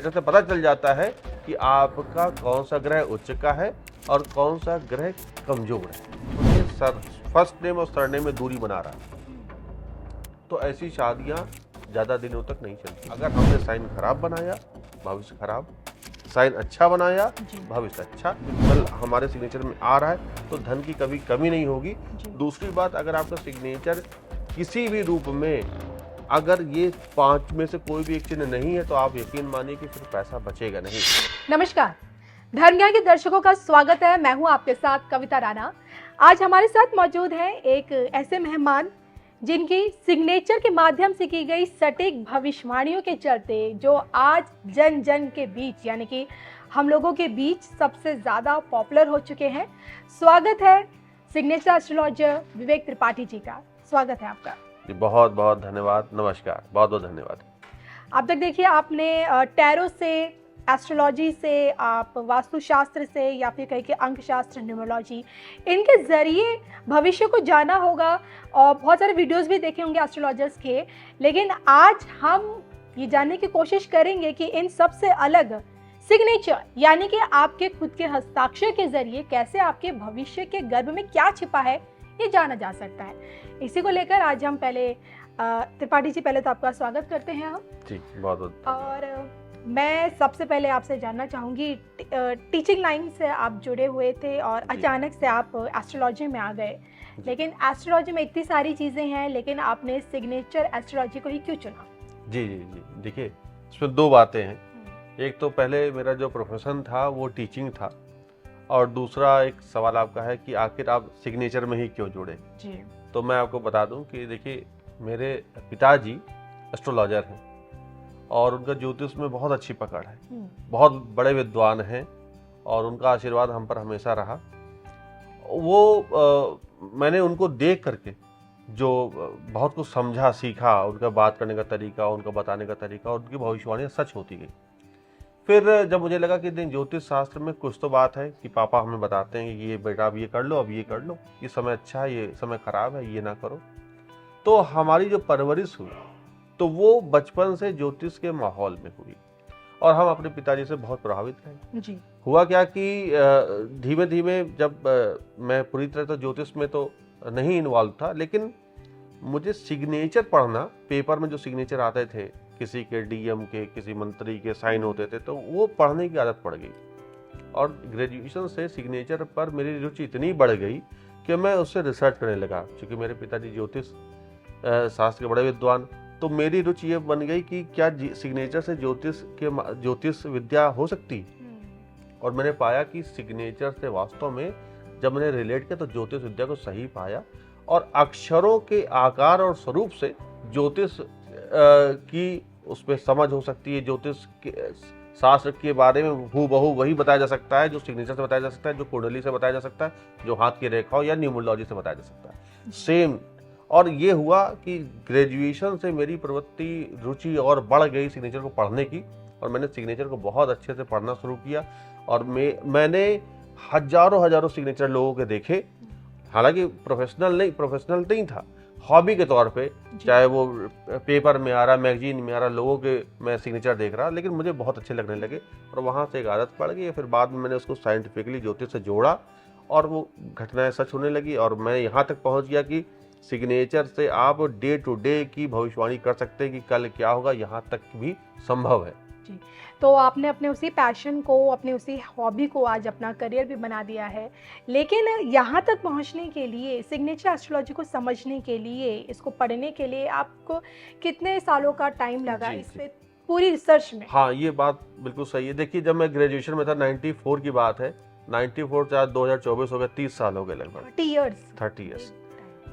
Signature से पता चल जाता है कि आपका कौन सा ग्रह उच्च का है और कौन सा ग्रह कमजोर है। तो फर्स्ट नेम और सरनेम में दूरी बना रहा है, तो ऐसी शादियां ज़्यादा दिनों तक नहीं चलती। अगर हमने साइन खराब बनाया, भविष्य खराब, साइन अच्छा बनाया, भविष्य अच्छा, बल हमारे सिग्नेचर में आ रहा है तो धन की कभी कमी नहीं होगी। दूसरी बात, अगर आपका सिग्नेचर किसी भी रूप में अगर ये 5 में से कोई भी एक चिन्ह नहीं है तो आप यकीन मानिए कि फिर पैसा बचेगा नहीं। नमस्कार, धर्म ज्ञान के दर्शकों का स्वागत है। मैं हूं आपके साथ कविता राणा। आज हमारे साथ मौजूद है एक ऐसे मेहमान जिनकी सिग्नेचर के माध्यम से की गई सटीक भविष्यवाणियों के चलते जो आज जन जन के बीच यानी कि हम लोगों के बीच सबसे ज़्यादा पॉपुलर हो चुके हैं। स्वागत है सिग्नेचर एस्ट्रोलॉजर विवेक त्रिपाठी जी का। स्वागत है आपका। बहुत बहुत धन्यवाद, नमस्कार, बहुत बहुत धन्यवाद। अब तक देखिए आपने टैरो से, एस्ट्रोलॉजी से, आप वास्तुशास्त्र से या फिर कहीं के अंक शास्त्र, न्यूमरोलॉजी, इनके ज़रिए भविष्य को जाना होगा और बहुत सारे वीडियोस भी देखे होंगे एस्ट्रोलॉजर्स के। लेकिन आज हम ये जानने की कोशिश करेंगे कि इन सबसे अलग सिग्नेचर यानी कि आपके खुद के हस्ताक्षर के ज़रिए कैसे आपके भविष्य के गर्भ में क्या छिपा है ये जाना जा सकता है। इसी को लेकर आज हम पहले त्रिपाठी जी, पहले तो आपका स्वागत करते हैं हम जी। बहुत बहुत। और मैं सबसे पहले आपसे जानना चाहूँगी, टीचिंग लाइन से आप जुड़े हुए थे और अचानक से आप एस्ट्रोलॉजी में आ गए, लेकिन एस्ट्रोलॉजी में इतनी सारी चीज़ें हैं, लेकिन आपने सिग्नेचर एस्ट्रोलॉजी को ही क्यों चुना? जी जी जी, देखिए इसमें दो बातें हैं। एक तो पहले मेरा जो प्रोफेशन था वो टीचिंग था, और दूसरा एक सवाल आपका है कि आखिर आप सिग्नेचर में ही क्यों जुड़े। जी। तो मैं आपको बता दूं कि देखिए मेरे पिताजी एस्ट्रोलॉजर हैं और उनका ज्योतिष में बहुत अच्छी पकड़ है, बहुत बड़े विद्वान हैं और उनका आशीर्वाद हम पर हमेशा रहा। मैंने उनको देख करके जो बहुत कुछ समझा, सीखा, उनका बात करने का तरीका, उनका बताने का तरीका, और उनकी भविष्यवाणियाँ सच होती गई। फिर जब मुझे लगा कि ज्योतिष शास्त्र में कुछ तो बात है कि पापा हमें बताते हैं कि ये बेटा अब ये कर लो, अब ये कर लो, ये समय अच्छा है, ये समय खराब है, ये ना करो। तो हमारी जो परवरिश हुई तो वो बचपन से ज्योतिष के माहौल में हुई और हम अपने पिताजी से बहुत प्रभावित रहे। जी। हुआ क्या कि धीमे धीमे जब मैं पूरी तरह तो ज्योतिष में तो नहीं इन्वॉल्व था, लेकिन मुझे सिग्नेचर पढ़ना, पेपर में जो सिग्नेचर आते थे किसी के, डीएम के, किसी मंत्री के साइन होते थे, तो वो पढ़ने की आदत पड़ गई और ग्रेजुएशन से सिग्नेचर पर मेरी रुचि इतनी बढ़ गई कि मैं उससे रिसर्च करने लगा। क्योंकि मेरे पिताजी ज्योतिष शास्त्र के बड़े विद्वान, तो मेरी रुचि ये बन गई कि क्या सिग्नेचर से ज्योतिष विद्या हो सकती। और मैंने पाया कि सिग्नेचर से वास्तव में जब मैंने रिलेट किया तो ज्योतिष विद्या को सही पाया, और अक्षरों के आकार और स्वरूप से ज्योतिष की उसमें समझ हो सकती है। ज्योतिष के शास्त्र के बारे में हूबहू वही बताया जा सकता है जो सिग्नेचर से बताया जा सकता है, जो कुंडली से बताया जा सकता है, जो हाथ की रेखाओं या न्यूमरोलॉजी से बताया जा सकता है, सेम। और ये हुआ कि ग्रेजुएशन से मेरी प्रवृत्ति, रुचि और बढ़ गई सिग्नेचर को पढ़ने की, और मैंने सिग्नेचर को बहुत अच्छे से पढ़ना शुरू किया। और मैंने हजारों सिग्नेचर लोगों के देखे, हालांकि प्रोफेशनल नहीं था, हॉबी के तौर पे, चाहे वो पेपर में आ रहा, मैगजीन में आ रहा, लोगों के मैं सिग्नेचर देख रहा, लेकिन मुझे बहुत अच्छे लगने लगे और वहाँ से एक आदत पड़ गई। फिर बाद में मैंने उसको साइंटिफिकली ज्योतिष से जोड़ा और वो घटनाएं सच होने लगी, और मैं यहाँ तक पहुँच गया कि सिग्नेचर से आप डे टू डे की भविष्यवाणी कर सकते हैं कि कल क्या होगा, यहाँ तक भी संभव है। जी। तो आपने अपने उसी पैशन को, अपने उसी हॉबी को आज अपना करियर भी बना दिया है, लेकिन यहाँ तक पहुँचने के लिए, सिग्नेचर एस्ट्रोलॉजी को समझने के लिए, इसको पढ़ने के लिए आपको कितने सालों का टाइम लगा इस पे पूरी रिसर्च में? हाँ, ये बात बिल्कुल सही है। देखिए जब मैं ग्रेजुएशन में था, 94 की बात है, 94 से आज 2024 हो गया, 30 साल हो गए लगभग। 30 ईयर्स।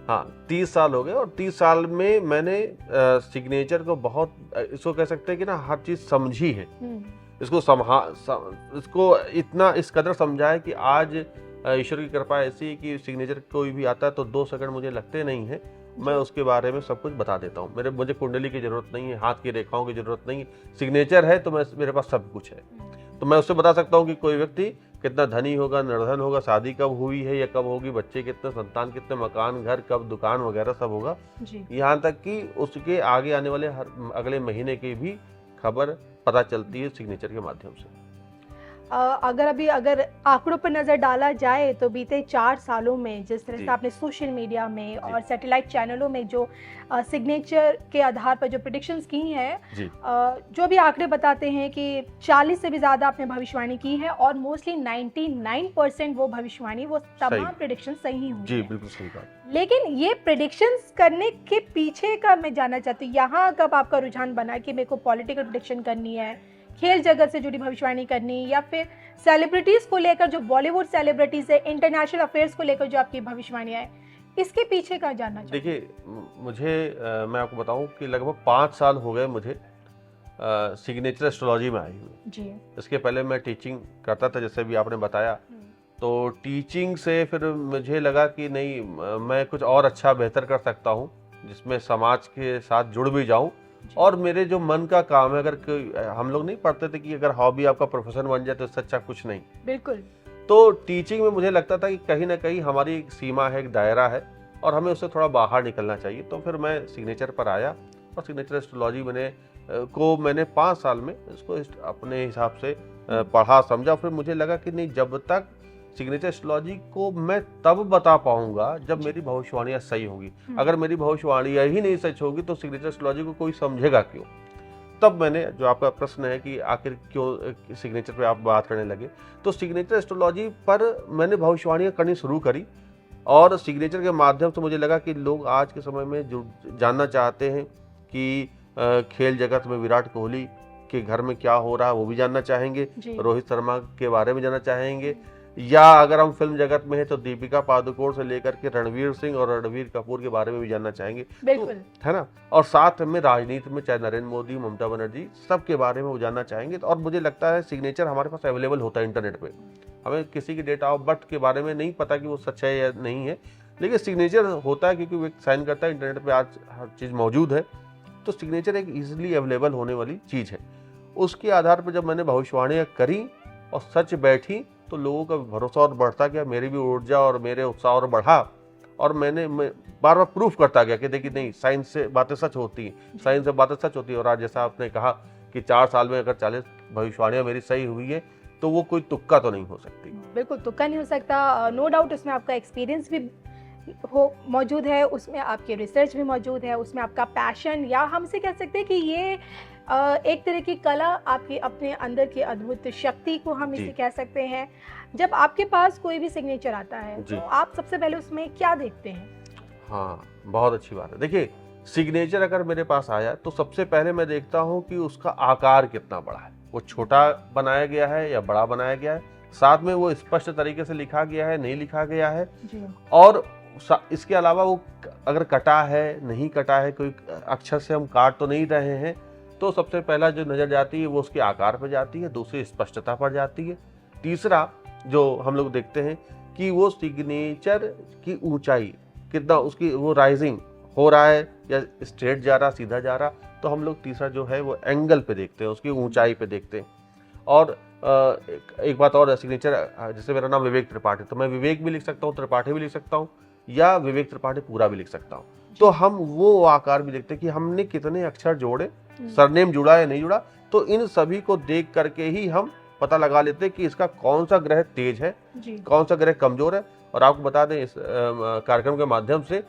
हाँ, 30 साल हो गए, और 30 साल में मैंने सिग्नेचर को बहुत, इसको कह सकते हैं कि ना, हर चीज़ समझी है। इसको इतना इस कदर समझा है कि आज ईश्वर की कृपा ऐसी है कि सिग्नेचर कोई भी आता है तो 2 सेकंड मुझे लगते नहीं है, मैं उसके बारे में सब कुछ बता देता हूँ। मुझे कुंडली की जरूरत नहीं है, हाथ की रेखाओं की जरूरत नहीं है, सिग्नेचर है तो मेरे पास सब कुछ है। तो मैं उससे बता सकता हूँ कि कोई व्यक्ति कितना धनी होगा, निर्धन होगा, शादी कब हुई है या कब होगी, बच्चे कितने, संतान कितने, मकान, घर कब, दुकान वगैरह सब होगा। यहाँ तक कि उसके आगे आने वाले अगले महीने की भी खबर पता चलती है सिग्नेचर के माध्यम से। अगर आंकड़ों पर नज़र डाला जाए तो बीते 4 सालों में जिस तरह से जी। आपने सोशल मीडिया में और सैटेलाइट चैनलों में जो सिग्नेचर के आधार पर जो प्रेडिक्शंस की हैं, जी। जो भी आंकड़े बताते हैं कि 40 से भी ज़्यादा आपने भविष्यवाणी की है और मोस्टली 99% वो भविष्यवाणी, वो तमाम प्रेडिक्शन सही हुई जी, हैं। बिल्कुल सही बात। लेकिन ये प्रेडिक्शंस करने के पीछे का मैं जानना चाहती हूँ, यहाँ कब आपका रुझान बना कि मेरे को पॉलिटिकल प्रेडिक्शन करनी है, खेल जगत से जुड़ी भविष्यवाणी करनी, या फिर सेलिब्रिटीज को लेकर जो बॉलीवुड सेलिब्रिटीज है, इंटरनेशनल अफेयर्स को लेकर जो आपकी भविष्यवाणियां है, इसके पीछे का जानना चाहिए। देखिए, मुझे मैं आपको बताऊं कि लगभग 5 साल हो गए मुझे सिग्नेचर एस्ट्रोलॉजी में आई हुई। जी। इसके पहले मैं टीचिंग करता था, जैसे भी आपने बताया, तो टीचिंग से फिर मुझे लगा कि नहीं, मैं कुछ और अच्छा बेहतर कर सकता हूँ जिसमें समाज के साथ जुड़ भी जाऊँ, और मेरे जो मन का काम है, अगर हम लोग नहीं पढ़ते थे कि अगर हॉबी आपका प्रोफेशन बन जाए तो इससे अच्छा कुछ नहीं। बिल्कुल। तो टीचिंग में मुझे लगता था कि कहीं ना कहीं हमारी एक सीमा है, एक दायरा है, और हमें उससे थोड़ा बाहर निकलना चाहिए। तो फिर मैं सिग्नेचर पर आया और सिग्नेचर एस्ट्रोलॉजी मैंने 5 साल में इसको अपने हिसाब से पढ़ा, समझा। फिर मुझे लगा कि नहीं, जब तक सिग्नेचर एस्ट्रोलॉजी को मैं तब बता पाऊंगा जब मेरी भविष्यवाणियां सही होंगी। अगर मेरी भविष्यवाणियां ही नहीं सच होगी तो सिग्नेचर एस्ट्रोलॉजी को कोई समझेगा क्यों? तब मैंने, जो आपका प्रश्न है कि आखिर क्यों सिग्नेचर पे आप बात करने लगे, तो सिग्नेचर एस्ट्रोलॉजी पर मैंने भविष्यवाणियां करनी शुरू करी, और सिग्नेचर के माध्यम से मुझे लगा कि लोग आज के समय में जानना चाहते हैं कि खेल जगत में विराट कोहली के घर में क्या हो रहा है, वो भी जानना चाहेंगे, रोहित शर्मा के बारे में जानना चाहेंगे, या अगर हम फिल्म जगत में है तो दीपिका पादुकोण से लेकर के रणवीर सिंह और रणवीर कपूर के बारे में भी जानना चाहेंगे। बिल्कुल। है ना? और साथ में राजनीति में चाहे नरेंद्र मोदी, ममता बनर्जी, सबके बारे में वो जानना चाहेंगे। और मुझे लगता है सिग्नेचर हमारे पास अवेलेबल होता है इंटरनेट पे। हमें किसी की डेट ऑफ बर्थ के बारे में नहीं पता कि वो सच है या नहीं है, लेकिन सिग्नेचर होता है क्योंकि वो साइन करता है। इंटरनेट पे आज हर चीज़ मौजूद है, तो सिग्नेचर एक ईजिली अवेलेबल होने वाली चीज़ है। उसके आधार पर जब मैंने भविष्यवाणियाँ करी और सच बैठी, तो लोगों का भरोसा और बढ़ता गया, मेरी भी ऊर्जा और मेरे उत्साह और बढ़ा, और मैं बार बार प्रूफ करता गया कि देखिए, नहीं, साइंस से बातें सच होती हैं, साइंस से बातें सच होती है। और आज जैसा आपने कहा कि 4 साल में अगर 40 भविष्यवाणियाँ मेरी सही हुई है, तो वो कोई तुक्का तो नहीं हो सकती। बिल्कुल तुक्का नहीं हो सकता। नो डाउट उसमें आपका एक्सपीरियंस भी मौजूद है, उसमें आपकी रिसर्च भी मौजूद है, उसमें आपका पैशन, या हमसे कह सकते हैं कि ये एक तरह की कला, आपकी अपने अंदर की अद्भुत शक्ति को हम इसे कह सकते हैं। जब आपके पास कोई भी सिग्नेचर आता है तो आप सबसे पहले उसमें क्या देखते हैं? हाँ, बहुत अच्छी बात है। देखिए, सिग्नेचर अगर मेरे पास आया तो सबसे पहले मैं देखता हूँ कि उसका आकार कितना बड़ा है, वो छोटा बनाया गया है या बड़ा बनाया गया है, साथ में वो स्पष्ट तरीके से लिखा गया है, नहीं लिखा गया है, और इसके अलावा वो अगर कटा है, नहीं कटा है, कोई अक्षर से हम काट तो नहीं रहे हैं। तो सबसे पहला जो नज़र जाती है वो उसके आकार पर जाती है, दूसरी स्पष्टता पर जाती है, तीसरा जो हम लोग देखते हैं कि वो सिग्नेचर की ऊंचाई कितना, उसकी वो राइजिंग हो रहा है या स्ट्रेट जा रहा, सीधा जा रहा। तो हम लोग तीसरा जो है वो एंगल पे देखते हैं, उसकी ऊंचाई पे देखते हैं। और एक बात और है, सिग्नेचर, जैसे मेरा नाम विवेक त्रिपाठी, तो मैं विवेक भी लिख सकता हूँ, त्रिपाठी भी लिख सकता हूँ, या विवेक त्रिपाठी पूरा भी लिख सकता हूँ। तो हम वो आकार भी देखते हैं कि हमने कितने अक्षर जोड़े, सरनेम जुड़ा या नहीं जुड़ा। तो इन सभी को देख करके ही हम पता लगा लेते हैं कि इसका कौन सा ग्रह तेज है, कौन सा ग्रह कमजोर है। और आपको बता दें इस कार्यक्रम के माध्यम से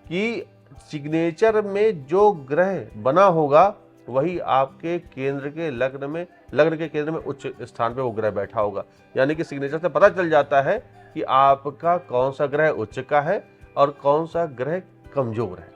कि सिग्नेचर में जो ग्रह बना होगा वही आपके केंद्र के लग्न के केंद्र में उच्च स्थान पे वो ग्रह बैठा होगा। यानी कि सिग्नेचर से पता चल जाता है कि आपका कौन सा ग्रह उच्च का है और कौन सा ग्रह कमजोर है।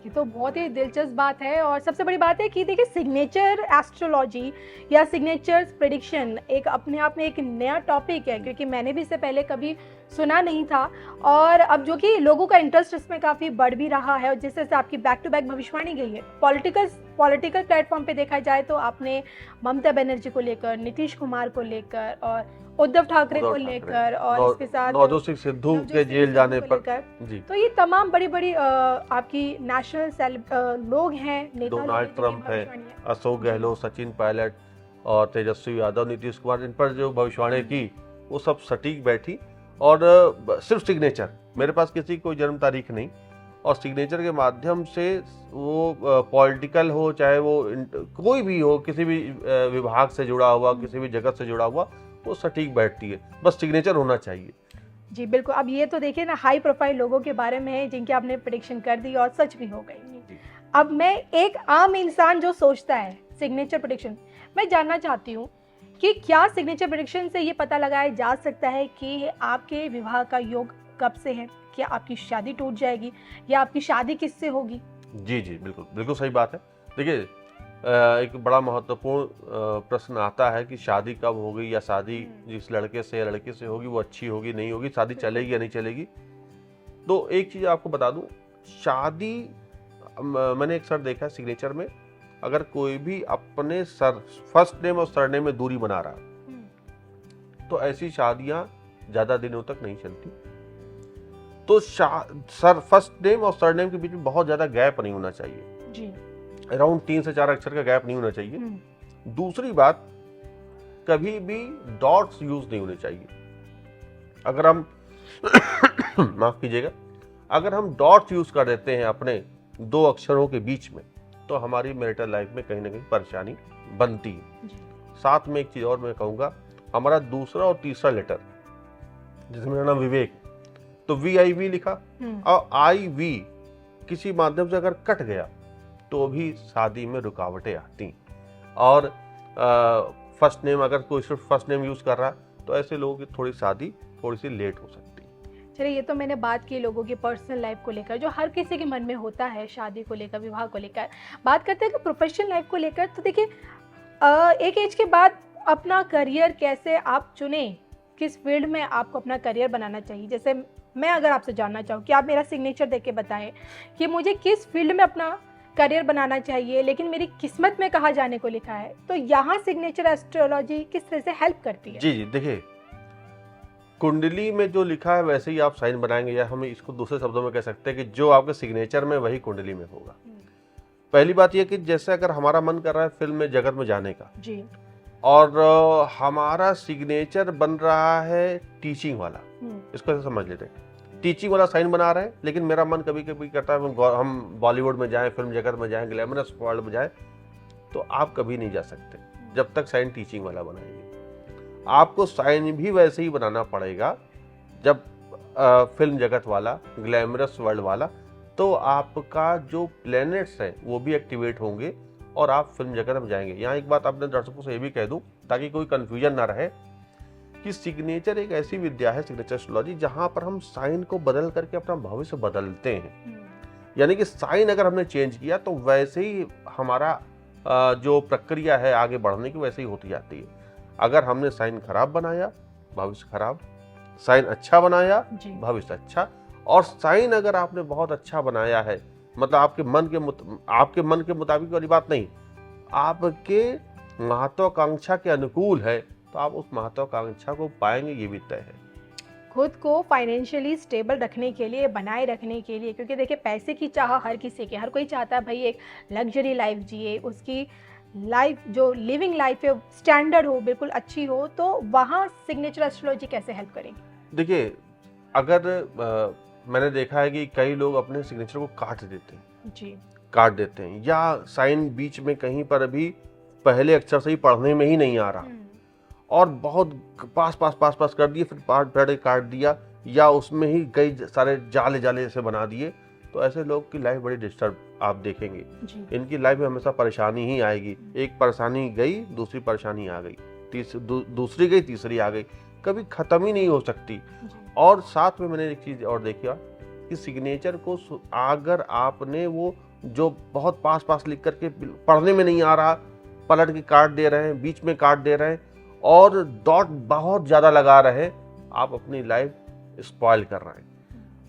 ये तो बहुत ही दिलचस्प बात है। और सबसे बड़ी बात है कि देखिए, सिग्नेचर एस्ट्रोलॉजी या सिग्नेचर प्रेडिक्शन एक अपने आप में एक नया टॉपिक है, क्योंकि मैंने भी इससे पहले कभी सुना नहीं था, और अब जो कि लोगों का इंटरेस्ट इसमें काफ़ी बढ़ भी रहा है। और जिस तरह से आपकी बैक टू बैक भविष्यवाणी गई है, पॉलिटिकल प्लेटफॉर्म पे देखा जाए तो आपने ममता बनर्जी को लेकर, नीतीश कुमार को लेकर, और उद्धव ठाकरे को लेकर, और इसके साथ नवजोत सिद्धू के जेल जाने पर जी। तो ये तमाम बड़ी बड़ी आपकी नेशनल लोग हैं, नेता, डोनाल्ड ट्रंप है, अशोक गहलोत, सचिन पायलट और तेजस्वी यादव, नीतीश कुमार, इन पर जो भविष्यवाणी की वो सब सटीक बैठी। और सिर्फ सिग्नेचर, मेरे पास किसी कोई जन्म तारीख नहीं, और सिग्नेचर के माध्यम से वो पॉलिटिकल हो, चाहे वो कोई भी हो, किसी भी विभाग से जुड़ा हुआ, किसी भी जगत से जुड़ा हुआ, वो सटीक बैठती है। बस सिग्नेचर होना चाहिए। जी बिल्कुल। अब ये तो देखिए ना, हाई प्रोफाइल लोगों के बारे में है जिनकी आपने प्रेडिक्शन कर दी और सच भी हो गई। अब मैं एक आम इंसान जो सोचता है सिग्नेचर प्रेडिक्शन, मैं जानना चाहती हूँ कि क्या सिग्नेचर प्रेडिक्शन से ये पता लगाया जा सकता है कि आपके विवाह का योग कब से है, क्या आपकी शादी टूट जाएगी या आपकी शादी किससे होगी? जी जी, बिल्कुल बिल्कुल सही बात है। देखिए, एक बड़ा महत्वपूर्ण प्रश्न आता है कि शादी कब होगी, या शादी जिस लड़के से या लड़की से होगी वो अच्छी होगी नहीं होगी, शादी चलेगी या नहीं चलेगी। तो एक चीज़ आपको बता दूं, शादी मैंने एक सर देखा है सिग्नेचर में, अगर कोई भी अपने फर्स्ट नेम और सरनेम में दूरी बना रहा है तो ऐसी शादियां ज़्यादा दिनों तक नहीं चलती। तो फर्स्ट नेम और सरनेम के बीच में बहुत ज़्यादा गैप नहीं होना चाहिए जी। अराउंड 3 से 4 अक्षर का गैप नहीं होना चाहिए। दूसरी बात, कभी भी डॉट्स यूज नहीं होने चाहिए। अगर हम माफ कीजिएगा, अगर हम डॉट्स यूज कर देते हैं अपने 2 अक्षरों के बीच में, तो हमारी मैरिटल लाइफ में कहीं ना कहीं परेशानी बनती है। साथ में एक चीज और मैं कहूंगा, हमारा दूसरा और तीसरा लेटर, जैसे मेरा नाम विवेक, तो VIV लिखा और IV किसी माध्यम से अगर कट गया तो भी शादी में रुकावटें आती। और फर्स्ट नेम, अगर कोई सिर्फ फर्स्ट नेम यूज कर रहा है तो ऐसे लोगों की थोड़ी शादी थोड़ी सी लेट हो सकती है। चलिए, ये तो मैंने बात की लोगों की पर्सनल लाइफ को लेकर, जो हर किसी के मन में होता है शादी को लेकर, विवाह को लेकर। बात करते हैं कि प्रोफेशनल लाइफ को लेकर, तो देखिए एक एज के बाद अपना करियर कैसे आप चुने, किस फील्ड में आपको अपना करियर बनाना चाहिए। जैसे मैं अगर आपसे जानना चाहूँ कि आप मेरा सिग्नेचर देख के बताएं कि मुझे किस फील्ड में अपना करियर बनाना चाहिए, लेकिन मेरी किस्मत में कहाँ जाने को लिखा है, तो यहाँ सिग्नेचर एस्ट्रोलॉजी किस तरह से हेल्प करती है? जी जी, देखिए, कुंडली में जो लिखा है वैसे ही आप साइन बनाएंगे, या हम इसको दूसरे शब्दों में कह सकते हैं कि जो आपके सिग्नेचर में वही कुंडली में होगा। पहली बात यह कि जैसे अगर हमारा मन कर रहा है फिल्म में जगत में जाने का जी, और हमारा सिग्नेचर बन रहा है टीचिंग वाला, इसको ऐसे समझ लेते हैं, टीचिंग वाला साइन बना रहे हैं, लेकिन मेरा मन कभी कभी करता है हम बॉलीवुड में जाएं, फिल्म जगत में जाएं, ग्लैमरस वर्ल्ड में जाएं, तो आप कभी नहीं जा सकते जब तक साइन टीचिंग वाला बनाएंगे। आपको साइन भी वैसे ही बनाना पड़ेगा जब फिल्म जगत वाला, ग्लैमरस वर्ल्ड वाला, तो आपका जो प्लैनेट्स हैं वो भी एक्टिवेट होंगे और आप फिल्म जगत में जाएंगे। यहाँ एक बात आपने दर्शकों से ये भी कह दूं ताकि कोई कंफ्यूजन ना रहे कि सिग्नेचर एक ऐसी विद्या है, सिग्नेचर एस्ट्रोलॉजी, जहां पर हम साइन को बदल करके अपना भविष्य बदलते हैं। यानी कि साइन अगर हमने चेंज किया तो वैसे ही हमारा जो प्रक्रिया है आगे बढ़ने की वैसे ही होती जाती है। अगर हमने साइन खराब बनाया, भविष्य खराब, साइन अच्छा बनाया, भविष्य अच्छा। और साइन अगर आपने बहुत अच्छा बनाया है, मतलब आपके मन के मुताबिक वाली बात नहीं, आपके महत्वाकांक्षा के अनुकूल है, तो आप उस महत्वाकांक्षा को पाएंगे, ये भी तय है। खुद को फाइनेंशियली स्टेबल रखने के लिए, बनाए रखने के लिए, क्योंकि देखिए पैसे की चाह हर किसी की, हर कोई चाहता है भाई एक लग्जरी लाइफ जिए, उसकी लाइफ जो लिविंग लाइफ है स्टैंडर्ड हो, बिल्कुल अच्छी हो, तो वहाँ सिग्नेचर एस्ट्रोलॉजी कैसे हेल्प करेगी? देखिए, अगर मैंने देखा है कि कई लोग अपने सिग्नेचर को काट देते हैं जी, काट देते हैं, या साइन बीच में कहीं पर भी पहले अक्षर से ही पढ़ने में ही नहीं आ रहा और बहुत पास कर दिए, फिर पार्ट काट दिया, या उसमें ही कई सारे जाले जैसे बना दिए, तो ऐसे लोग की लाइफ बड़ी डिस्टर्ब आप देखेंगे। इनकी लाइफ में हमेशा परेशानी ही आएगी। एक परेशानी गई, दूसरी परेशानी आ गई, दूसरी गई, तीसरी आ गई, कभी खत्म ही नहीं हो सकती। और साथ में मैंने एक चीज और देखा कि सिग्नेचर को अगर आपने वो जो बहुत पास लिख करके पढ़ने में नहीं आ रहा, पलट के काट दे रहे हैं, बीच में काट दे रहे हैं और डॉट बहुत ज्यादा लगा रहे हैं, आप अपनी लाइफ स्पॉइल कर रहे हैं।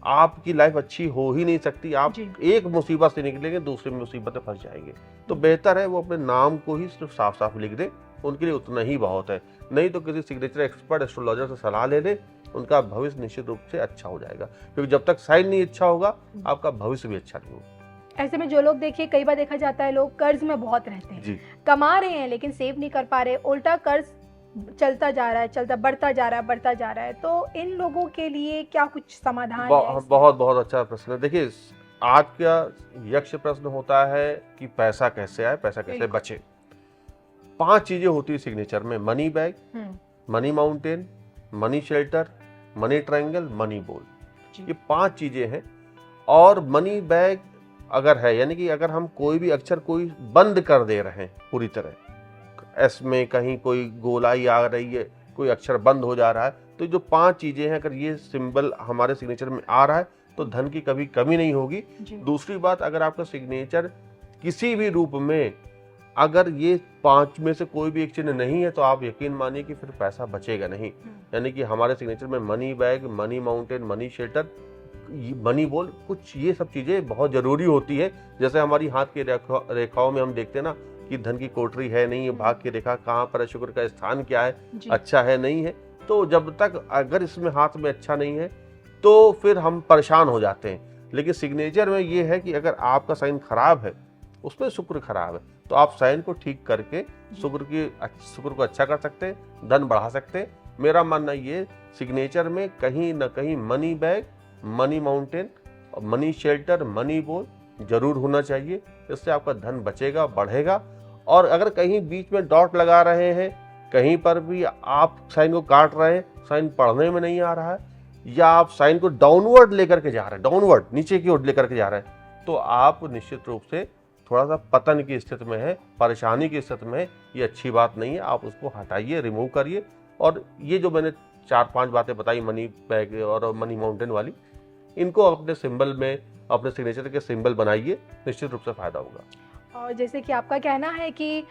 आपकी लाइफ अच्छी हो ही नहीं सकती। आप एक मुसीबत से निकलेंगे, दूसरी मुसीबत में फंस जाएंगे। तो बेहतर है वो अपने नाम को ही सिर्फ साफ लिख दे, उनके लिए उतना ही बहुत है। नहीं तो किसी सिग्नेचर एक्सपर्ट एस्ट्रोलॉजर से सलाह ले ले, उनका भविष्य निश्चित रूप से अच्छा हो जाएगा, क्योंकि जब तक साइन नहीं अच्छा होगा आपका भविष्य भी अच्छा नहीं होगा। ऐसे में जो लोग देखिए, कई बार देखा जाता है लोग कर्ज में बहुत रहते हैं, कमा रहे हैं लेकिन सेव नहीं कर पा रहे, उल्टा कर्ज चलता जा रहा है, बढ़ता जा रहा है, तो इन लोगों के लिए क्या कुछ समाधान है? बहुत अच्छा प्रश्न है। देखिए, आज का यक्ष प्रश्न होता है कि पैसा कैसे आए, पैसा कैसे बिल्कुल। बचे। 5 चीजें होती है सिग्नेचर में, money bag, money mountain, money shelter, money triangle, money ball. जी। ये 5 चीजें हैं। और मनी बैग अगर है, यानी कि अगर हम कोई भी अक्षर कोई बंद कर दे रहे हैं पूरी तरह, एस में कहीं कोई गोलाई आ रही है, कोई अक्षर बंद हो जा रहा है, तो जो 5 चीजें हैं अगर ये सिंबल हमारे सिग्नेचर में आ रहा है तो धन की कभी कमी नहीं होगी। जी। दूसरी बात, अगर आपका सिग्नेचर किसी भी रूप में अगर ये 5 में से कोई भी एक चिन्ह नहीं है तो आप यकीन मानिए कि फिर पैसा बचेगा नहीं। यानी कि हमारे सिग्नेचर में money bag, money mountain, money shelter, money ball, कुछ ये सब चीजें बहुत जरूरी होती है। जैसे हमारी हाथ की रेखाओं में हम देखते हैं ना कि धन की कोठरी है नहीं है, भाग की रेखा कहाँ पर है, शुक्र का स्थान क्या है, जी। अच्छा है नहीं है, तो जब तक अगर इसमें हाथ में अच्छा नहीं है तो फिर हम परेशान हो जाते हैं। लेकिन सिग्नेचर में ये है कि अगर आपका साइन खराब है, उसमें शुक्र खराब है, तो आप साइन को ठीक करके शुक्र को अच्छा कर सकते हैं, धन बढ़ा सकते हैं। मेरा मानना ये, सिग्नेचर में कहीं ना कहीं money bag, money mountain, money shelter, money ball जरूर होना चाहिए। इससे आपका धन बचेगा, बढ़ेगा। और अगर कहीं बीच में डॉट लगा रहे हैं, कहीं पर भी आप साइन को काट रहे हैं, साइन पढ़ने में नहीं आ रहा है, या आप साइन को डाउनवर्ड लेकर के जा रहे हैं, डाउनवर्ड नीचे की ओर लेकर के जा रहे हैं, तो आप निश्चित रूप से थोड़ा सा पतन की स्थिति में है, परेशानी की स्थिति में है। ये अच्छी बात नहीं है। आप उसको हटाइए, रिमूव करिए। और ये जो मैंने 4-5 बातें बताई, मनी बैग और मनी माउंटेन वाली, इनको अपने सिंबल में, अपने सिग्नेचर के सिंबल बनाइए, निश्चित रूप से फायदा होगा। और जैसे कि आपका कहना है कि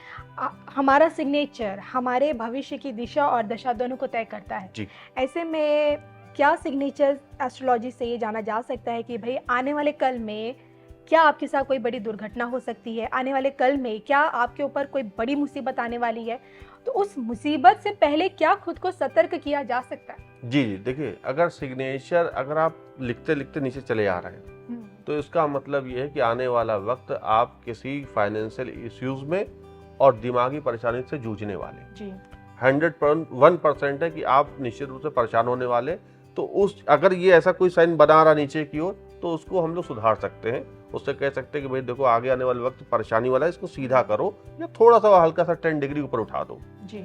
हमारा सिग्नेचर हमारे भविष्य की दिशा और दशा दोनों को तय करता है। जी। ऐसे में क्या सिग्नेचर एस्ट्रोलॉजी से ये जाना जा सकता है कि भाई आने वाले कल में क्या आपके साथ कोई बड़ी दुर्घटना हो सकती है, आने वाले कल में क्या आपके ऊपर कोई बड़ी मुसीबत आने वाली है, तो उस मुसीबत से पहले क्या खुद को सतर्क किया जा सकता है? जी, देखिए, अगर सिग्नेचर अगर आप लिखते लिखते नीचे चले आ रहे हैं, तो इसका मतलब ये है कि आने वाला वक्त आप किसी फाइनेंशियल इश्यूज में और दिमागी परेशानी से जूझने वाले। जी। 100% है कि आप निश्चित रूप से परेशान होने वाले। तो उस अगर ये ऐसा कोई साइन बना रहा नीचे की ओर, तो उसको हम लोग सुधार सकते हैं। उससे कह सकते हैं कि भाई देखो, आगे आने वाले वक्त परेशानी वाला है, इसको सीधा करो या थोड़ा सा हल्का सा 10 डिग्री ऊपर उठा दो। जी।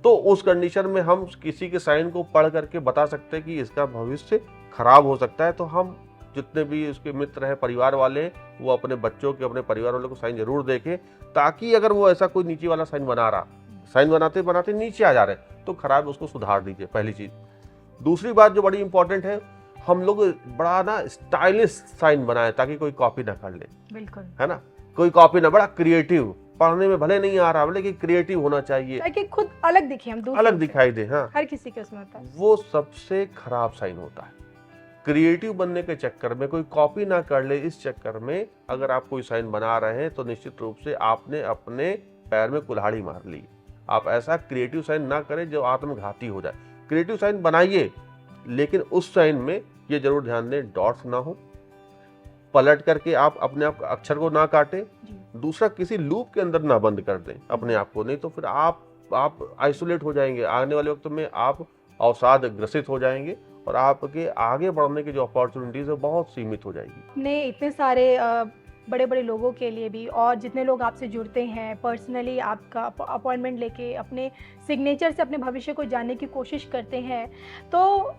तो उस कंडीशन में हम किसी के साइन को पढ़ करके बता सकते हैं कि इसका भविष्य खराब हो सकता है। तो हम जितने भी उसके मित्र हैं, परिवार वाले, वो अपने बच्चों के, अपने परिवार वालों को साइन जरूर देखें, ताकि अगर वो ऐसा कोई नीचे वाला साइन बना रहा, साइन बनाते बनाते नीचे आ जा रहे, तो खराब, उसको सुधार दीजिए, पहली चीज। दूसरी बात जो बड़ी इंपॉर्टेंट है, हम लोग बड़ा ना स्टाइलिश साइन बनाए ताकि कोई कॉपी ना कर ले। बिल्कुल। है ना, कोई कॉपी ना, बड़ा क्रिएटिव, पढ़ने में भले नहीं आ रहा लेकिन क्रिएटिव होना चाहिए, ताकि खुद अलग दिखे, हम दूसरों अलग से। दिखाई दे। हाँ, हर किसी के उसमें होता है। वो सबसे खराब साइन होता है। क्रिएटिव बनने के चक्कर में कोई कॉपी ना कर ले, इस चक्कर में अगर आप कोई साइन बना रहे हैं तो निश्चित रूप से आपने अपने पैर में कुल्हाड़ी मार ली। आप ऐसा क्रिएटिव साइन ना करें जो आत्मघाती हो जाए। क्रिएटिव साइन बनाइए, लेकिन उस साइन में ये जरूर ध्यान दें, डॉट्स ना हो, पलट करके आप अपने आप अक्षर को ना काटें, दूसरा किसी लूप के अंदर ना बंद कर दें अपने आप को, नहीं तो फिर आप आइसोलेट हो जाएंगे। आने वाले वक्त में आप अवसाद ग्रसित हो जाएंगे और आपके आगे बढ़ने की जो अपॉर्चुनिटीज है बहुत सीमित हो जाएगी। आपने इतने सारे बड़े बड़े लोगों के लिए भी, और जितने लोग आपसे जुड़ते हैं पर्सनली, आपका अपॉइंटमेंट लेके अपने सिग्नेचर से अपने भविष्य को जानने की कोशिश करते हैं, तो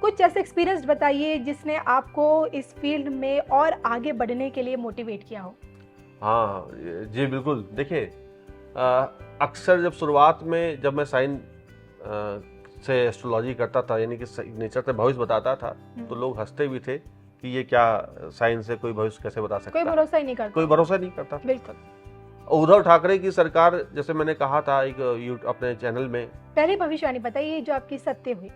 कुछ ऐसे एक्सपीरियंस बताइए जिसने आपको इस फील्ड में और आगे बढ़ने के लिए मोटिवेट किया हो। हाँ जी, बिल्कुल। देखिए, अक्सर जब शुरुआत में जब मैं साइन से एस्ट्रोलॉजी करता था, यानी कि सिग्नेचर से भविष्य बताता था, तो लोग हंसते भी थे कि ये क्या साइन से कोई भविष्य कैसे बता सकता है। कोई भरोसा ही नहीं करता। कोई भरोसा नहीं करता। बिल्कुल। उद्धव ठाकरे की सरकार, जैसे मैंने कहा था एक अपने चैनल में, पहली भविष्यवाणी बताइए जो आपकी सत्य हुई।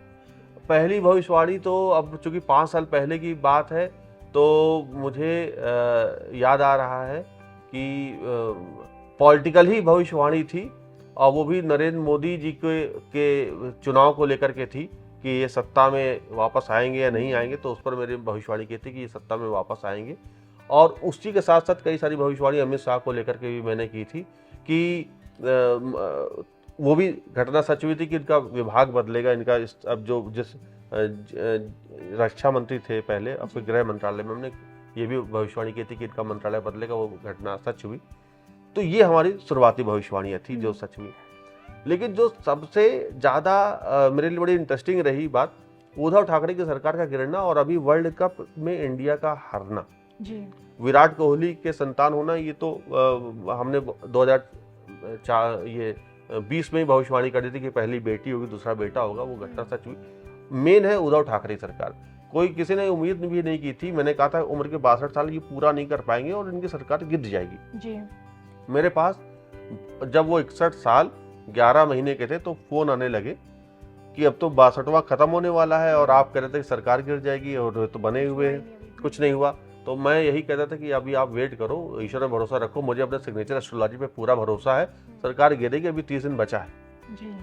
पहली भविष्यवाणी तो अब चूंकि 5 साल पहले की बात है, तो मुझे याद आ रहा है कि पॉलिटिकल ही भविष्यवाणी थी, और वो भी नरेंद्र मोदी जी के चुनाव को लेकर के थी कि ये सत्ता में वापस आएंगे या नहीं आएंगे। तो उस पर मेरी भविष्यवाणी की थी कि ये सत्ता में वापस आएंगे। और उसी के साथ साथ कई सारी भविष्यवाणी अमित शाह को लेकर के भी मैंने की थी कि वो भी घटना सच हुई थी कि इनका विभाग बदलेगा, इनका अब जो जिस रक्षा मंत्री थे पहले, अब गृह मंत्रालय में हमने ये भी भविष्यवाणी की थी कि इनका मंत्रालय बदलेगा, वो घटना सच हुई। तो ये हमारी शुरुआती भविष्यवाणियाँ थी जो सच हुई। लेकिन जो सबसे ज़्यादा मेरे लिए बड़ी इंटरेस्टिंग रही बात, उद्धव ठाकरे की सरकार का गिरना और अभी वर्ल्ड कप में इंडिया का हारना। जी। विराट कोहली के संतान होना, ये तो हमने 2020 में ही भविष्यवाणी कर दी थी कि पहली बेटी होगी, दूसरा बेटा होगा, वो घटना सच हुई। मेन है उद्धव ठाकरे सरकार। कोई किसी ने उम्मीद भी नहीं की थी, मैंने कहा था उम्र के 62 साल ये पूरा नहीं कर पाएंगे और इनकी सरकार गिर जाएगी। जी। मेरे पास जब वो 61 साल 11 महीने के थे तो फोन आने लगे कि अब तो 62वां खत्म होने वाला है और आप कह रहे थे कि सरकार गिर जाएगी और तो बने हुए हैं, कुछ नहीं हुआ। तो मैं यही कहता था कि अभी आप वेट करो, ईश्वर में भरोसा रखो, मुझे अपने सिग्नेचर एस्ट्रोलॉजी पे पूरा भरोसा है, सरकार गिरेगी, अभी 30 दिन बचा है। जी।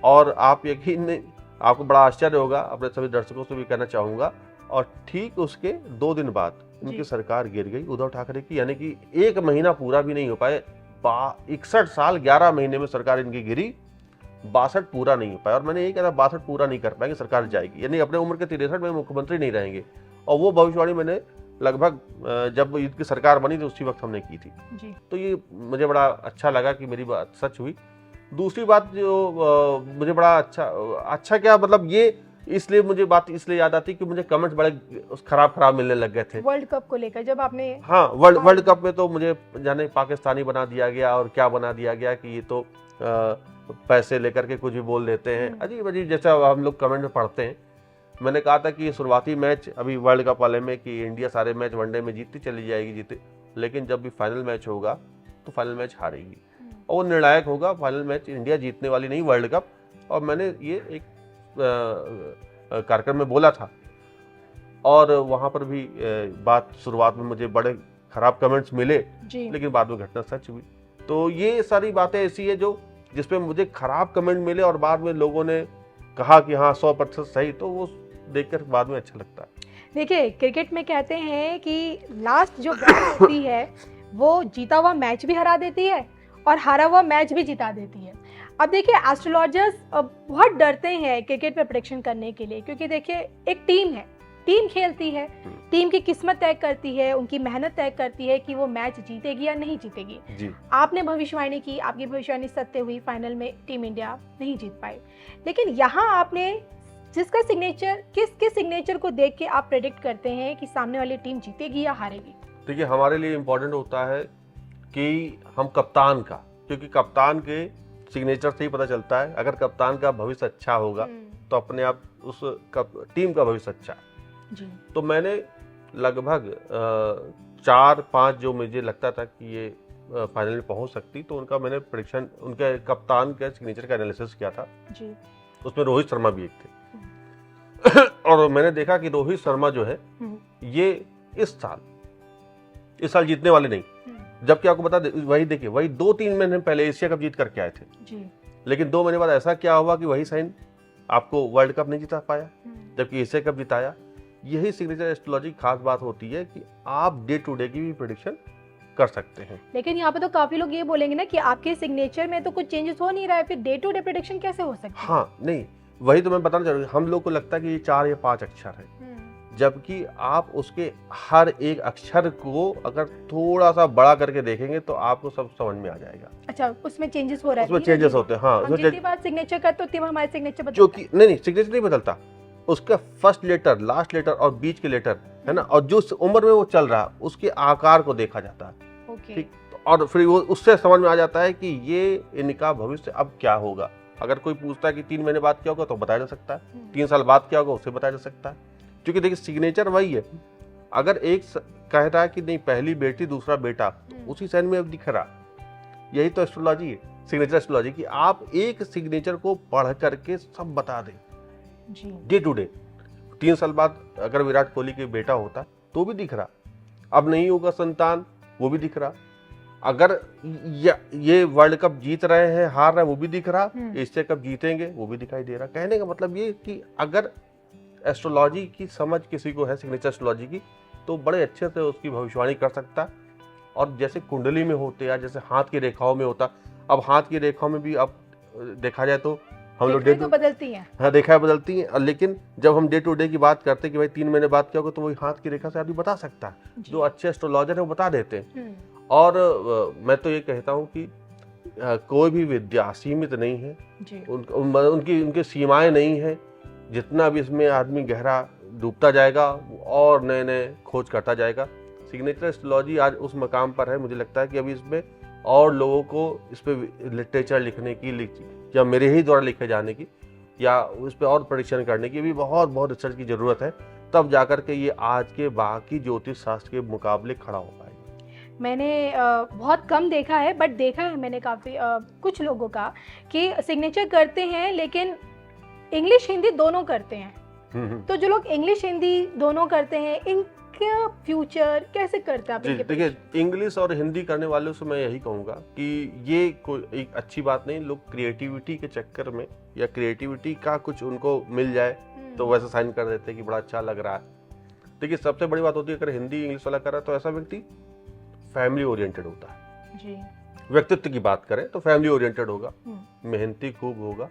और आप यकीन नहीं, आपको बड़ा आश्चर्य होगा, अपने सभी दर्शकों से भी कहना चाहूंगा, और ठीक उसके 2 दिन बाद इनकी सरकार गिर गई उद्धव ठाकरे की, यानी कि 1 महीना पूरा भी नहीं हो पाए, 61 साल 11 महीने में सरकार इनकी गिरी, 62 पूरा नहीं हो पाया। और मैंने यही कहा था 62 पूरा नहीं कर पाएंगे, सरकार जाएगी, यानी अपने उम्र के 63 में मुख्यमंत्री नहीं रहेंगे। और वो भविष्यवाणी मैंने लगभग जब इनकी सरकार बनी थी उसी वक्त हमने की थी। जी। तो ये मुझे बड़ा अच्छा लगा कि मेरी बात सच हुई। दूसरी बात जो मुझे बड़ा अच्छा क्या मतलब, ये इसलिए मुझे बात इसलिए याद आती कि मुझे कमेंट्स बड़े खराब मिलने लग गए थे वर्ल्ड कप को लेकर, जब आपने हाँ वर्ल्ड कप में तो मुझे जाने पाकिस्तानी बना दिया गया और क्या बना दिया गया कि ये तो पैसे लेकर के कुछ भी बोल देते हैं, अजीब अजीब जैसा हम लोग कमेंट में पढ़ते हैं। मैंने कहा था कि शुरुआती मैच अभी वर्ल्ड कप वाले में कि इंडिया सारे मैच वनडे में जीतती चली जाएगी, लेकिन जब भी फाइनल मैच होगा तो फाइनल मैच हारेगी और वो निर्णायक होगा। फाइनल मैच इंडिया जीतने वाली नहीं वर्ल्ड कप। और मैंने ये एक कार्यक्रम में बोला था और वहाँ पर भी बात शुरुआत में मुझे बड़े खराब कमेंट्स मिले, लेकिन बाद में घटना सच हुई। तो ये सारी बातें ऐसी है जो जिसपे मुझे खराब कमेंट मिले और बाद में लोगों ने कहा कि हाँ 100% सही, तो वो देखकर बाद में अच्छा लगता है। देखिए, क्रिकेट में कहते हैं कि लास्ट जो बात होती है वो जीता हुआ मैच भी हरा देती है और हारा हुआ मैच भी जिता देती है। अब देखिए, एस्ट्रोलॉजर्स बहुत डरते हैं क्रिकेट में प्रेडिक्शन करने के लिए, क्योंकि देखिए एक टीम है, टीम खेलती है, टीम की किस्मत तय करती है, उनकी मेहनत तय करती है कि वो मैच जीतेगी या नहीं जीतेगी। जी। आपने भविष्यवाणी की, आपकी भविष्यवाणी सत्य हुई, फाइनल में टीम इंडिया नहीं जीत पाई, लेकिन यहाँ आपने जिसका सिग्नेचर, किसके सिग्नेचर को देख के आप प्रेडिक्ट करते हैं कि सामने वाली टीम जीतेगी या हारेगी? देखिए, हमारे लिए इम्पोर्टेंट होता है कि हम कप्तान का, क्योंकि कप्तान के सिग्नेचर से ही पता चलता है। अगर कप्तान का भविष्य अच्छा होगा तो अपने आप उस टीम का भविष्य अच्छा है। जी। तो मैंने लगभग 4-5 जो मुझे लगता था कि ये फाइनल में पहुंच सकती, तो उनका मैंने प्रेडिक्शन, उनके कप्तान के सिग्नेचर का एनालिसिस किया था। जी। उसमें रोहित शर्मा भी एक थे और मैंने देखा कि रोहित शर्मा जो है ये इस साल जीतने वाले नहीं, जबकि आपको बता दे, वही देखिए, वही 2-3 महीने पहले एशिया कप जीत करके आए थे जी। लेकिन 2 महीने बाद ऐसा क्या हुआ कि वही साइन आपको वर्ल्ड कप नहीं जिता पाया, जबकि एशिया कप जिताया। यही सिग्नेचर एस्ट्रोलॉजी की खास बात होती है कि आप डे टू डे की भी प्रेडिक्शन कर सकते हैं। लेकिन यहाँ पे तो काफी लोग ये बोलेंगे ना कि आपके सिग्नेचर में तो कुछ चेंजेस हो नहीं रहा है, फिर डे टू डे प्रेडिक्शन कैसे हो सकती है? हाँ, नहीं, वही तो मैं बताना चाह रहा हूँ। हम लोग को लगता है कि ये 4 या 5 अक्षर है, जबकि आप उसके हर एक अक्षर को अगर थोड़ा सा बड़ा करके देखेंगे तो आपको सब समझ में आ जाएगा। अच्छा, उसमें चेंजेस हो रहा है? उसमें चेंजेस होते हैं, हाँ। हम जितनी बार सिग्नेचर करते उतनी बार हमारे सिग्नेचर बदलता है। जो कि नहीं, सिग्नेचर नहीं बदलता, उसका फर्स्ट लेटर, लास्ट लेटर और बीच के लेटर है ना, और जो उम्र में वो चल रहा है उसके आकार को देखा जाता है। ठीक, और फिर वो उससे समझ में आ जाता है कि ये इनका भविष्य अब क्या होगा। अगर कोई पूछता है कि 3 महीने बाद क्या होगा तो बताया जा सकता है, 3 साल बाद क्या होगा उसे बताया जा सकता है, क्योंकि देखिए सिग्नेचर वही है। अगर एक कह रहा है कि नहीं पहली बेटी दूसरा बेटा, उसी साइन में अब दिख रहा, यही तो एस्ट्रोलॉजी है, सिग्नेचर एस्ट्रोलॉजी, कि आप एक सिग्नेचर को पढ़ करके सब बता दें डे टू डे। 3 साल बाद अगर विराट कोहली के बेटा होता तो भी दिख रहा, अब नहीं होगा संतान वो भी दिख रहा, अगर ये वर्ल्ड कप जीत रहे हैं हार रहे हैं वो भी दिख रहा, एशिया कप जीतेंगे वो भी दिखाई दे रहा। कहने का मतलब ये कि अगर एस्ट्रोलॉजी की समझ किसी को है, सिग्नेचर एस्ट्रोलॉजी की, तो बड़े अच्छे से उसकी भविष्यवाणी कर सकता। और जैसे कुंडली में होते या जैसे हाथ की रेखाओं में होता, अब हाथ की रेखाओं में भी अब देखा जाए तो हम लोग रेखाएं तो बदलती हैं। हाँ, रेखाएं बदलती हैं, लेकिन जब हम डे टू डे की बात करते हैं कि भाई 3 महीने बाद क्या होगा, तो वही हाथ की रेखा से आदमी बता सकता है। जो अच्छे एस्ट्रोलॉजर है वो बता देते हैं। और मैं तो ये कहता हूँ कि कोई भी विद्या सीमित नहीं है जी। उनकी सीमाएं नहीं है। जितना भी इसमें आदमी गहरा डूबता जाएगा और नए नए खोज करता जाएगा। सिग्नेचर एस्ट्रोलॉजी आज उस मकाम पर है, मुझे लगता है कि अभी इसमें और लोगों को इस पे लिटरेचर लिखने की या मेरे ही द्वारा लिखे जाने की या उस पर और परीक्षण करने की भी बहुत रिसर्च की ज़रूरत है, तब जाकर के ये आज के बाकी ज्योतिष शास्त्र के मुकाबले खड़ा हो पाएगा। मैंने बहुत कम देखा है, बट देखा है मैंने काफ़ी कुछ लोगों का कि सिग्नेचर करते हैं लेकिन इंग्लिश हिंदी दोनों करते हैं। तो जो लोग इंग्लिश हिंदी दोनों करते हैं, इनका फ्यूचर कैसे करते हैं आप? देखिए, इंग्लिश और हिंदी करने वालों से मैं यही कहूँगा कि ये कोई एक अच्छी बात नहीं। लोग क्रिएटिविटी के चक्कर में या क्रिएटिविटी का कुछ उनको मिल जाए तो वैसे साइन कर देते हैं कि बड़ा अच्छा लग रहा है। देखिए, सबसे बड़ी बात होती है, अगर हिंदी इंग्लिश वाला कर रहा है तो ऐसा व्यक्ति फैमिली ओरिएंटेड होता है जी। व्यक्तित्व की बात करें तो फैमिली ओरिएंटेड होगा, मेहनती खूब होगा,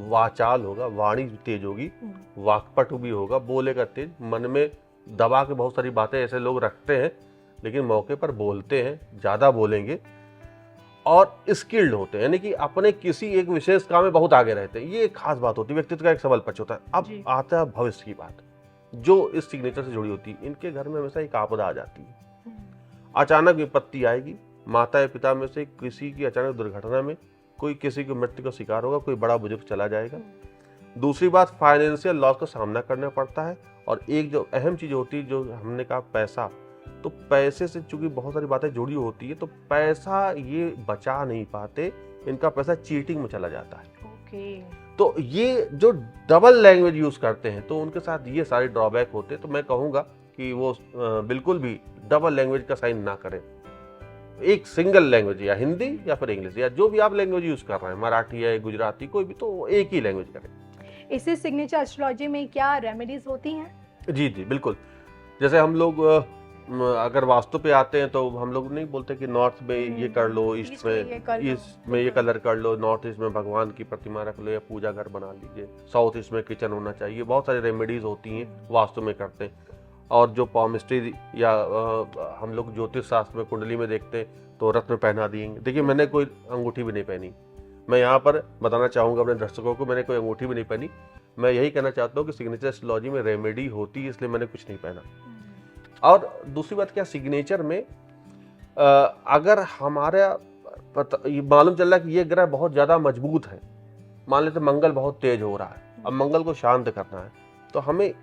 वाचाल होगा, वाणी तेज होगी, वाक्पटु भी होगा, बोलेगा तेज, मन में दबा के बहुत सारी बातें ऐसे लोग रखते हैं लेकिन मौके पर बोलते हैं, ज़्यादा बोलेंगे और स्किल्ड होते हैं, यानी कि अपने किसी एक विशेष काम में बहुत आगे रहते हैं। ये एक खास बात होती है, व्यक्तित्व का एक सबल पक्ष होता है। अब आता है भविष्य की बात, जो इस सिग्नेचर से जुड़ी होती है। इनके घर में हमेशा एक आपदा आ जाती है, अचानक विपत्ति आएगी। माता या पिता में से किसी की अचानक दुर्घटना में कोई किसी की मृत्यु का शिकार होगा, कोई बड़ा बुजुर्ग चला जाएगा। दूसरी बात, फाइनेंशियल लॉस का सामना करना पड़ता है। और एक जो अहम चीज होती है, जो हमने कहा पैसा, तो पैसे से चूंकि बहुत सारी बातें जुड़ी होती है तो पैसा ये बचा नहीं पाते, इनका पैसा चीटिंग में चला जाता है। तो ये जो डबल लैंग्वेज यूज करते हैं तो उनके साथ ये सारे ड्रॉबैक होते हैं। तो मैं कहूँगा कि वो बिल्कुल भी डबल लैंग्वेज का साइन ना करें। एक सिंगल लैंग्वेज, या हिंदी या फिर इंग्लिश, या जो भी आप लैंग्वेज यूज कर रहे हैं, मराठी है, गुजराती, कोई भी, तो एक ही लैंग्वेज करें। इसी सिग्नेचर एस्ट्रोलॉजी में क्या रेमेडीज होती हैं? जी बिल्कुल। जैसे हम लोग अगर वास्तु पे आते हैं तो हम लोग नहीं बोलते कि नॉर्थ में ये कर लो, ईस्ट में ये कलर कर लो, नॉर्थ ईस्ट में भगवान की प्रतिमा रख लो या पूजा घर बना लीजिए, साउथ ईस्ट में किचन होना चाहिए। बहुत सारी रेमेडीज होती हैं वास्तु में करते हैं। और जो पॉमिस्ट्री या हम लोग ज्योतिष शास्त्र में कुंडली में देखते हैं तो रत्न पहना दिएंगे। देखिए, मैंने कोई अंगूठी भी नहीं पहनी। मैं यहाँ पर बताना चाहूँगा अपने दर्शकों को, मैंने कोई अंगूठी भी नहीं पहनी। मैं यही कहना चाहता हूँ कि सिग्नेचर एस्ट्रोलॉजी में रेमेडी होती है, इसलिए मैंने कुछ नहीं पहना। और दूसरी बात क्या, सिग्नेचर में अगर हमारा मालूम चल रहा है कि ये ग्रह बहुत ज़्यादा मजबूत है, मान लेते मंगल बहुत तेज हो रहा है, अब मंगल को शांत करना है, तो हमें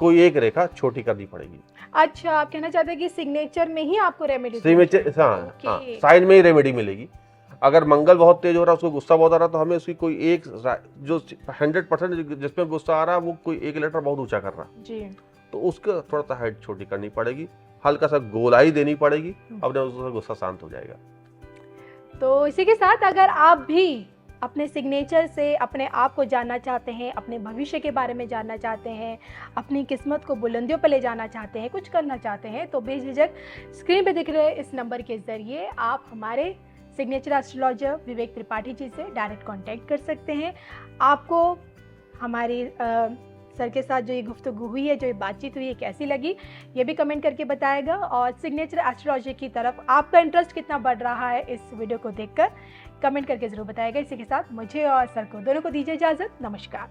कोई एक रेखा छोटी करनी पड़ेगी। अच्छा, आप कहना चाहते हैं कि सिग्नेचर में ही आपको रेमेडी, साइन में ही रेमेडी मिलेगी। अगर मंगल बहुत तेज हो रहा है, उसको गुस्सा बहुत आ रहा है, तो हमें उसकी कोई एक जो 100% जिसमें गुस्सा आ रहा है वो कोई एक लेटर बहुत ऊंचा कर रहा है जी, तो उसको थोड़ा सा हाइट छोटी करनी पड़ेगी, हल्का सा गोलाई देनी पड़ेगी, अपने उसका गुस्सा शांत हो जाएगा। तो इसी के साथ अगर आप भी अपने सिग्नेचर से अपने आप को जानना चाहते हैं, अपने भविष्य के बारे में जानना चाहते हैं, अपनी किस्मत को बुलंदियों पर ले जाना चाहते हैं, कुछ करना चाहते हैं, तो बेझिझक स्क्रीन पे दिख रहे इस नंबर के ज़रिए आप हमारे सिग्नेचर एस्ट्रोलॉजर विवेक त्रिपाठी जी से डायरेक्ट कांटेक्ट कर सकते हैं। आपको हमारी सर के साथ जो ये गुफ्तगू हुई है, जो ये बातचीत हुई है, कैसी लगी, ये भी कमेंट करके बताएगा। और सिग्नेचर एस्ट्रोलॉजी की तरफ आपका इंटरेस्ट कितना बढ़ रहा है इस वीडियो को देखकर कमेंट करके ज़रूर बताएगा। इसी के साथ मुझे और सर को दोनों को दीजिए इजाज़त। नमस्कार।